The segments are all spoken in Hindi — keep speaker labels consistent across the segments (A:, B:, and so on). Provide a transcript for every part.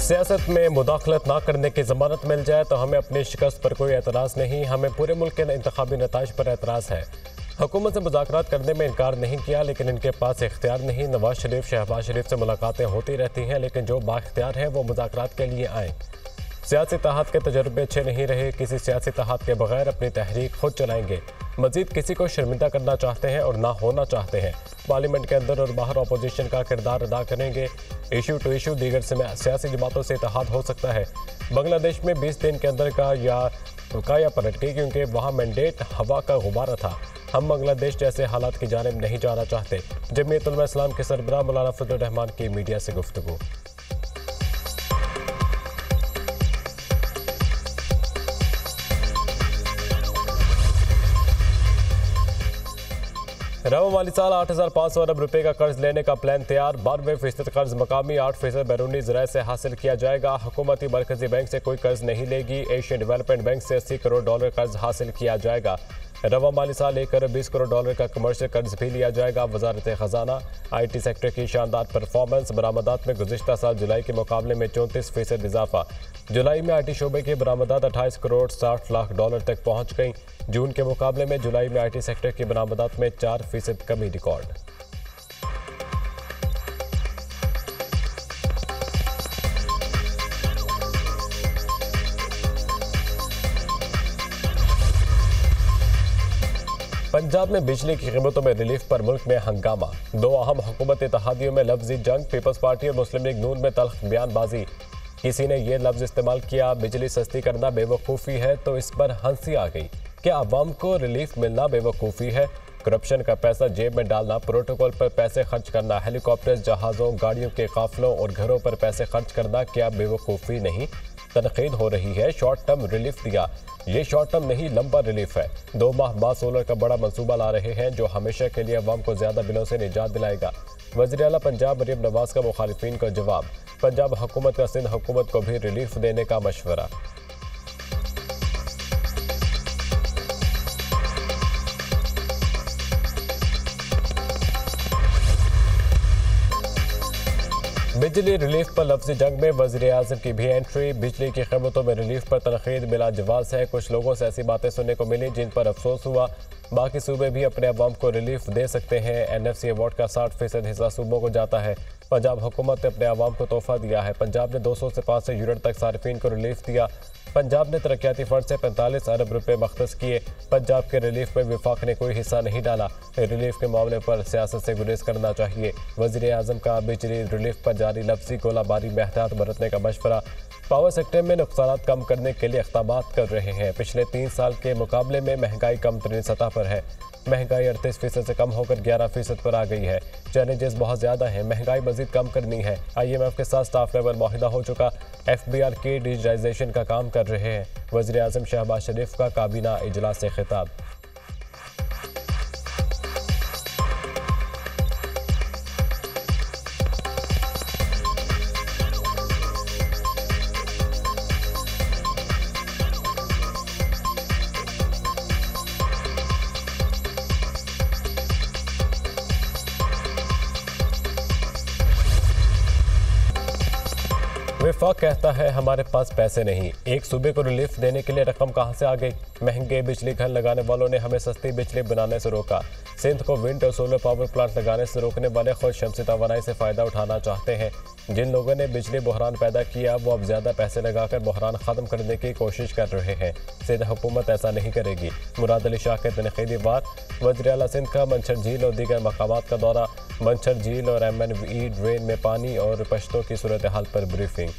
A: सियासत में मुदाखलत ना करने की जमानत मिल जाए तो हमें अपनी शिकस्त पर कोई एतराज़ नहीं, हमें पूरे मुल्क के इंतखाबी नताइज पर एतराज़ है। हुकूमत से मुज़ाकरात करने में इनकार नहीं किया, लेकिन इनके पास इख्तियार नहीं। नवाज शरीफ, शहबाज शरीफ से मुलाकातें होती रहती हैं, लेकिन जो बाख्तियार है वो मुज़ाकरात के लिए आए। सियासी इत्तेहाद के तजर्बे अच्छे नहीं रहे, किसी सियासी इत्तेहाद के बगैर अपनी तहरीक खुद चलाएंगे। मजीद किसी को शर्मिंदा करना चाहते हैं और ना होना चाहते हैं। पार्लियामेंट के अंदर और बाहर अपोजिशन का किरदार अदा करेंगे। इशू टू इशू दीगर सियासी जमातों से इत्तेहाद हो सकता है। बांग्लादेश में 20 दिन के अंदर का पलट गई, क्योंकि वहाँ मैंडेट हवा का गुब्बारा था। हम बांग्लादेश जैसे हालात की जानिब नहीं जाना चाहते। जमीयत उलमा इस्लाम के सरबराह मौलाना फजलुर रहमान की मीडिया से गुफ्तगू। रवा माली साल 8,500 अरब रुपए का कर्ज लेने का प्लान तैयार। 92% कर्ज मकामी, 8% बैरूनी ज़राए से हासिल किया जाएगा। हुकूमती मरकजी बैंक से कोई कर्ज नहीं लेगी। एशियन डेवलपमेंट बैंक से $80 करोड़ कर्ज हासिल किया जाएगा। रवा माली साल 1 अरब 20 करोड़ डॉलर का कमर्शियल कर्ज भी लिया जाएगा। वजारत खजाना। IT सेक्टर की शानदार परफॉर्मेंस। बरामदात में गुज़िश्ता साल जुलाई के मुकाबले में 34% इजाफा। जुलाई में IT शोबे की बरामदात 28 करोड़ 60 लाख डॉलर तक पहुँच गई। जून के मुकाबले में जुलाई में IT सेक्टर की बरामदात में 4% कमी रिकॉर्ड। पंजाब में बिजली की कीमतों में रिलीफ पर मुल्क में हंगामा। दो अहम हुकूमत इत्तेहादियों में लफ्जी जंग। पीपल्स पार्टी और मुस्लिम लीग नून में तल्ख बयानबाजी। किसी ने यह लफ्ज इस्तेमाल किया, बिजली सस्ती करना बेवकूफ़ी है, तो इस पर हंसी आ गई। क्या अवाम को रिलीफ मिलना बेवकूफ़ी है? करप्शन का पैसा जेब में डालना, प्रोटोकॉल पर पैसे खर्च करना, हेलीकॉप्टर्स, जहाज़ों, गाड़ियों के काफिलों और घरों पर पैसे खर्च करना क्या बेवकूफ़ी नहीं? तनकीद हो रही है शॉर्ट टर्म रिलीफ दिया। ये शॉर्ट टर्म नहीं, लंबा रिलीफ है। 2 माह बाद सोलर का बड़ा मंसूबा ला रहे हैं, जो हमेशा के लिए अवाम को ज़्यादा बिलों से निजात दिलाएगा। वज़ीर आला पंजाब मरीम नवाज का मुखालिफिन को जवाब। पंजाब हुकूमत का सिंध हुकूमत को भी रिलीफ देने का मशवरा। बिजली रिलीफ पर लफ्ज़ी जंग में वज़ीर आज़म की भी एंट्री। बिजली की कीमतों में रिलीफ पर तनकीद बिला जवाज़ है। कुछ लोगों से ऐसी बातें सुनने को मिली जिन पर अफसोस हुआ। बाकी सूबे भी अपने अवाम को रिलीफ दे सकते हैं। NFC अवार्ड का 60% हिस्सा सूबों को जाता है। पंजाब हुकूमत ने अपने अवाम को तोहफा दिया है। पंजाब ने 200 से 500 यूनिट तक सार्फिन को रिलीफ दिया। पंजाब ने तरक्याती फंड से 45 अरब रुपए मख्तस किए। पंजाब के रिलीफ में विफाक ने कोई हिस्सा नहीं डाला। रिलीफ के मामले पर सियासत से गुरेज करना चाहिए। वज़ीर आज़म का बिजली रिलीफ पर जारी लफ्ज़ी गोलाबारी में एहतियात बरतने का मशवरा। पावर सेक्टर में नुकसान कम करने के लिए इक़दामात कर रहे हैं। पिछले 3 साल के मुकाबले में महंगाई कम तरीन सतह पर है। महंगाई 38% से कम होकर 11% पर आ गई है। चैलेंजेस बहुत ज़्यादा हैं, महंगाई मजीद कम करनी है। IMF के साथ स्टाफ लेवल मुआहिदा हो चुका। FBR की डिजिटाइजेशन का काम कर रहे हैं। वज़ीर आज़म शहबाज शरीफ का काबीना इजलास से खिताब। वफाक कहता है हमारे पास पैसे नहीं। एक सूबे को रिलीफ देने के लिए रकम कहां से आ गई? महंगे बिजली घर लगाने वालों ने हमें सस्ती बिजली बनाने से रोका। सिंध को विंड और सोलर पावर प्लांट लगाने से रोकने वाले खुद शमसी तवानाई से फ़ायदा उठाना चाहते हैं। जिन लोगों ने बिजली बहरान पैदा किया वो अब ज़्यादा पैसे लगाकर बहरान ख़त्म करने की कोशिश कर रहे हैं। सिंध हुकूमत ऐसा नहीं करेगी। मुराद अली शाह के तनकीदी वार। वज़ीर आला सिंध का मंछर झील और दीगर मकामात का दौरा। मंछर झील और MNV ड्रेन में पानी और पश्तों की सूरत हाल पर ब्रीफिंग।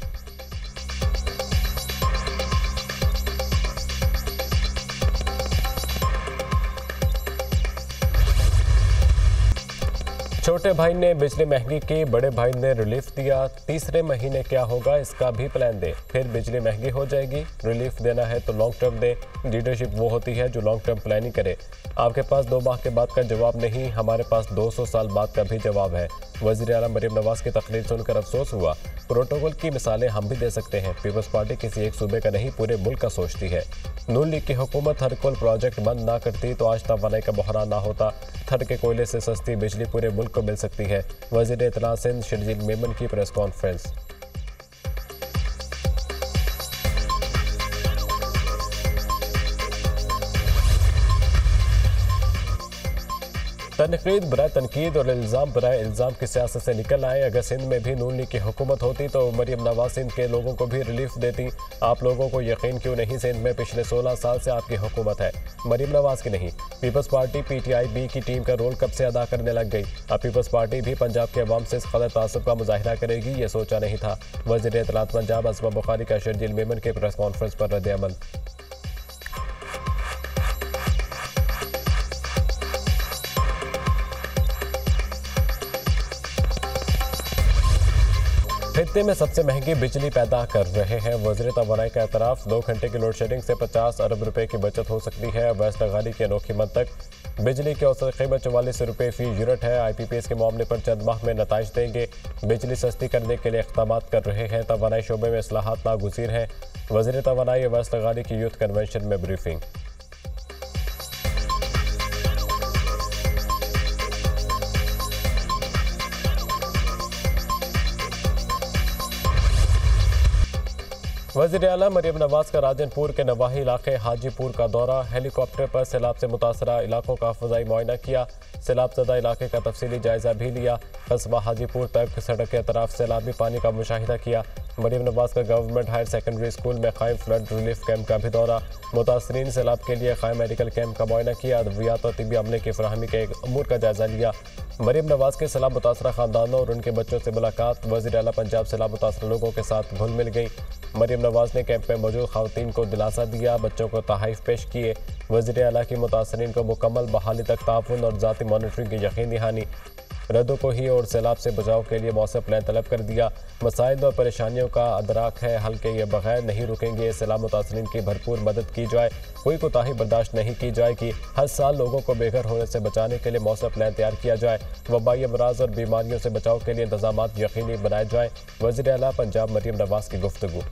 A: छोटे भाई ने बिजली महंगी की, बड़े भाई ने रिलीफ दिया। तीसरे महीने क्या होगा इसका भी प्लान दे। फिर बिजली महंगी हो जाएगी। रिलीफ देना है तो लॉन्ग टर्म दे। लीडरशिप वो होती है जो लॉन्ग टर्म प्लानिंग करे। आपके पास 2 माह के बाद का जवाब नहीं, हमारे पास 200 साल बाद का भी जवाब है। वज़ीर आला मरीम नवाज की तकरीर सुनकर अफसोस हुआ। प्रोटोकॉल की मिसालें हम भी दे सकते हैं। पीपल्स पार्टी किसी एक सूबे का नहीं, पूरे मुल्क का सोचती है। नून लीग की हुकूमत हर कोल प्रोजेक्ट बंद ना करती तो आज तवानाई का बहरान ना होता। थर के कोयले से सस्ती बिजली पूरे मुल्क को मिल सकती है। वज़ीर इत्तला सिंध शर्जील मेमन की प्रेस कॉन्फ्रेंस। तनकीद बराए तनकीद और इल्ज़ाम बराए इल्ज़ाम की सियासत से निकल आए। अगर सिंध में भी नून लीग की हुकूमत होती तो मरीम नवाज सिंध के लोगों को भी रिलीफ देती। आप लोगों को यकीन क्यों नहीं, सिंध में पिछले 16 साल से आपकी हुकूमत है, मरीम नवाज की नहीं। पीपल्स पार्टी PTI बी की टीम का रोल कब से अदा करने लग गई। अब पीपल्स पार्टी भी पंजाब के अवाम से इस कदर तासुब का मुजाहिरा करेगी, ये सोचा नहीं था। वज़ीर इत्तलात पंजाब असमा बुखारी का शर्जील मेमन के प्रेस कॉन्फ्रेंस पर रद्द-ए-अमल। खित्ते में सबसे महंगी बिजली पैदा कर रहे हैं। वज़ीर तवानाई का एतराफ़, 2 घंटे की लोड शेडिंग से 50 अरब रुपए की बचत हो सकती है। वैस लगाली की अनोखी मंतक, बिजली की औसत कीमत 44 रुपये फी यूनिट है। IPPS के मामले पर चंद माह में नताइज देंगे। बिजली सस्ती करने के लिए इक़दाम कर रहे हैं। तवानाई शोबे में इस्लाहात नागुज़ीर हैं। वज़ीर तवानाई वैस लगाली की यूथ कन्वेंशन में ब्रीफिंग। वज़ीर आला मरीम नवाज का राजनपुर के नवाही इलाके हाजीपुर का दौरा। हेलीकॉप्टर पर सैलाब से मुतासरा इलाकों का फ़ज़ाई मुआयना किया। सैलाब ज़दा इलाके का तफसीली जायज़ा भी लिया। कस्बा हाजीपुर तक सड़क के अतराफ सैलाबी पानी का मुशाहिदा किया। मरीम नवाज का गवर्नमेंट हायर सेकेंडरी स्कूल में कायम फ्लड रिलीफ कैंप का भी दौरा। मुतासरीन सैलाब के लिए कायम मेडिकल कैंप का मुआयना किया। अद्वियात और तिब्बी अमले की फराहमी के अमूर का जायज़ा लिया। मरीम नवाज के सैलाब मुतासरा ख़ानदानों और उनके बच्चों से मुलाकात। वज़ीर आला पंजाब सैलाब मुतासरा लोगों के साथ घुल मिल गई। मरीम नवाज ने कैंप में मौजूद ख़वातीन को दिलासा दिया, बच्चों को तहाइफ पेश किए। वज़ीर आला की मुतासरीन को मुकम्मल बहाली तक ताउन और ज़ाती मॉनिटरिंग की यकीन दहानी। रद्दो को ही और सैलाब से बचाव के लिए मौसम प्लान तलब कर दिया। मसाइल और परेशानियों का अदराक है, हल के ये बगैर नहीं रुकेंगे। सैलाब मुतासरीन की भरपूर मदद की जाए, कोई कोताही बर्दाश्त नहीं की जाएगी। हर साल लोगों को बेघर होने से बचाने के लिए मौसम प्लान तैयार किया जाए। वबाई अमराज और बीमारियों से बचाव के लिए इंतजाम यकीनी बनाए जाए। वज़ीर आला पंजाब मरीम नवाज की गुफ्तगू।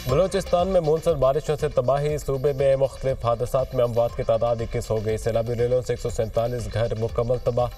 A: बलोचिस्तान में मूसलाधार बारिशों से तबाही। सूबे में मुख्तलिफ हादसात में अमवात की तादाद 21 हो गई। सैलाबी रेलों से 147 घर मुकम्मल तबाह,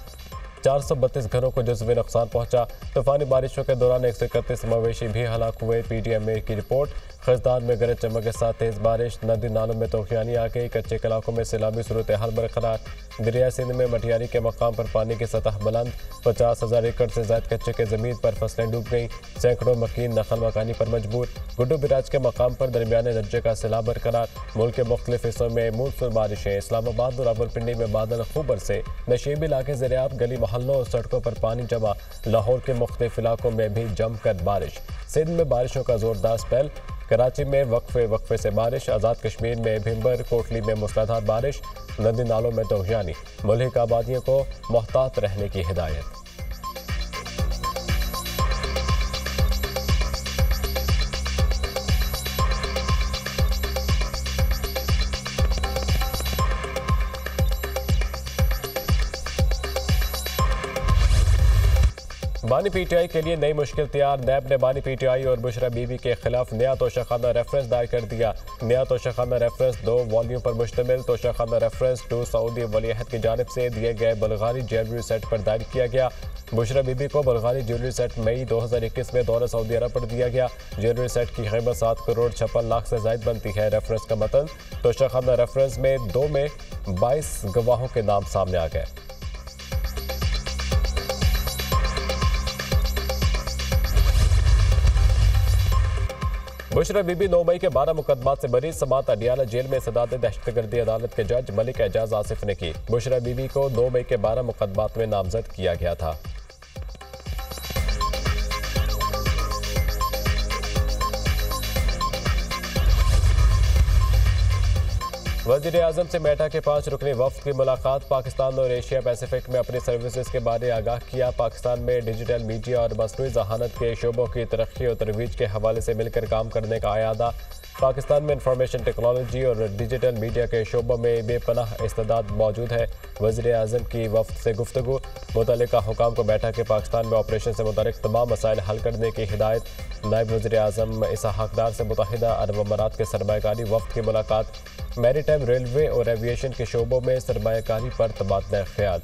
A: 432 घरों को जज़्वी नुकसान पहुंचा। तूफानी बारिशों के दौरान 131 मवेशी भी हलाक हुए। PDMA की रिपोर्ट। खजदार में गरज चमक के साथ तेज़ बारिश, नदी नालों में तोखियानी आ गई। कच्चे इलाकों में सैलाबी सूरत हाल बरकरार। दरिया सिंध में मटियारी के मकाम पर पानी की सतह बुलंद। 50,000 एकड़ से ज़ायद कच्चे के ज़मीन पर फसलें डूब गईं। सैकड़ों मकीन नकल मकानी पर मजबूर। गुड्डू बिराज के मकाम पर दरमियाने दर्जे का सैलाब बरकरार। मुल्क के मुख्तलिफ हिस्सों में मूसलाधार बारिशें। इस्लामाबाद और रावलपिंडी में बादल खूब बरसे। नशीबी इलाके ज़रियाब, गली मोहल्लों और सड़कों पर पानी जमा। लाहौर के मुख्तलिफ इलाकों में भी जमकर बारिश। सिंध में बारिशों का जोरदार स्पेल। कराची में वक्फे से बारिश। आज़ाद कश्मीर में भिंबर कोटली में मूसलाधार बारिश। नदी नालों में तोहियानी। मुल्क आबादियों को मोहतात रहने की हिदायत। बानी PTI के लिए नई मुश्किल तैयार। नैब ने बानी PTI और बुशरा बीबी के खिलाफ नया तोशाखाना रेफरेंस दायर कर दिया। नया तोशाखाना रेफरेंस 2 वॉल्यूम पर मुश्तमिल तोशाखाना रेफरेंस 2 सऊदी वलीअहद की जानिब से दिए गए बल्गारी ज्वेलरी सेट पर दायर किया गया। बुशरा बीबी को बल्गारी ज्वेलरी सेट मई 2021 में दौरा सऊदी अरब पर दिया गया। ज्वेलरी सेट की कीमत 7 करोड़ 56 लाख से जायद बनती है। रेफरेंस का मतन। तोशाखाना रेफरेंस में 2 में 22 गवाहों के नाम सामने आ गए। बुशरा बीबी 9 मई के 12 मुकदमात से बरी। समात अडियाला जेल में सदात दहशतगर्दी अदालत के जज मलिक एजाज आसिफ ने की। बुशरा बीबी को 9 मई के 12 मुकदमात में नामजद किया गया था। वज़ीर आज़म से मेटा के 5 रुकनी वफ़द की मुलाकात। पाकिस्तान और एशिया पैसिफिक में अपनी सर्विसेज के बारे आगाह किया। पाकिस्तान में डिजिटल मीडिया और मसनूई ज़हानत के शोबों की तरक्की और तरवीज के हवाले से मिलकर काम करने का आयादा। पाकिस्तान में इंफॉर्मेशन टेक्नोलॉजी और डिजिटल मीडिया के शोबों में बेपनाह इस्तेदाद मौजूद है। वज़ीर आज़म की वफ़द से गुफ्तगू, मुतल्लिका हुकाम को बैठक के पाकिस्तान में ऑपरेशन से मुताल्लिक़ तमाम मसाइल हल करने की हिदायत। नायब वज़ीर आज़म इसहाक़ डार से मुत्तहिदा अरब अमारात के सरमायाकारी वफ़द की मुलाकात। मैरीटाइम, रेलवे और एविएशन के शोबों में सरमायाकारी पर तबादला ख्याल।